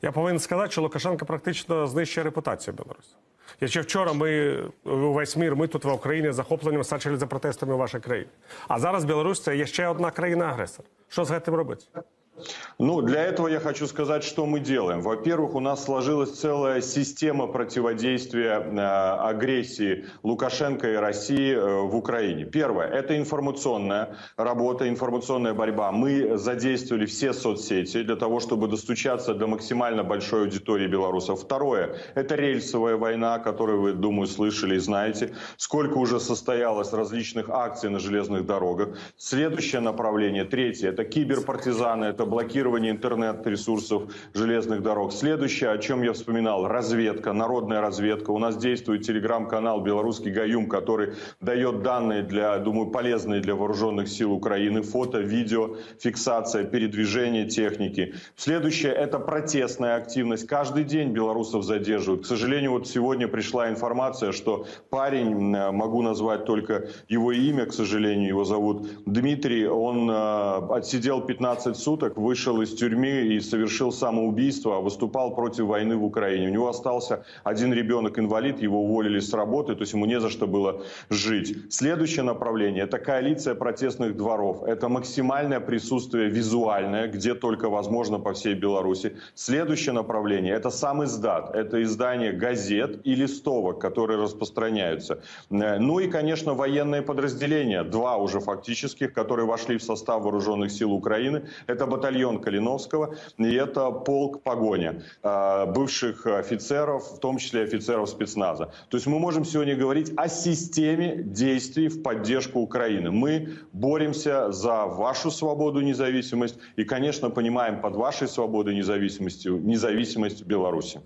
Я повинен сказати, що Лукашенко практично знищує репутацію Білорусі. Якщо вчора весь мір, ми тут в Україні захопленням стачили за протестами в вашій країні. А зараз Білорусь – це є ще одна країна-агресор. Що з цим робити? Ну, для этого я хочу сказать, что мы делаем. Во-первых, у нас сложилась целая система противодействия агрессии Лукашенко и России в Украине. Первое – это информационная работа, информационная борьба. Мы задействовали все соцсети для того, чтобы достучаться до максимально большой аудитории белорусов. Второе – это рельсовая война, которую вы, думаю, слышали и знаете. Сколько уже состоялось различных акций на железных дорогах. Следующее направление, третье – это киберпартизаны, это блокирование интернет-ресурсов железных дорог. Следующее, о чем я вспоминал, разведка, народная разведка. У нас действует телеграм-канал «Белорусский Гаюм», который дает данные, думаю, полезные для вооруженных сил Украины. Фото, видео, фиксация, передвижение техники. Следующее – это протестная активность. Каждый день белорусов задерживают. К сожалению, вот сегодня пришла информация, что парень, могу назвать только его имя, к сожалению, его зовут Дмитрий, он отсидел 15 суток, вышел из тюрьмы и совершил самоубийство, выступал против войны в Украине. У него остался один ребенок-инвалид, его уволили с работы, то есть ему не за что было жить. Следующее направление – это коалиция протестных дворов. Это максимальное присутствие визуальное, где только возможно по всей Беларуси. Следующее направление – это сам издат. Это издание газет и листовок, которые распространяются. Ну и, конечно, военные подразделения, два уже фактических, которые вошли в состав вооруженных сил Украины. Это батальон Калиновского и это полк Погоня, бывших офицеров, в том числе офицеров спецназа. То есть мы можем сегодня говорить о системе действий в поддержку Украины. Мы боремся за вашу свободу и независимость и, конечно, понимаем под вашей свободой и независимость Беларуси.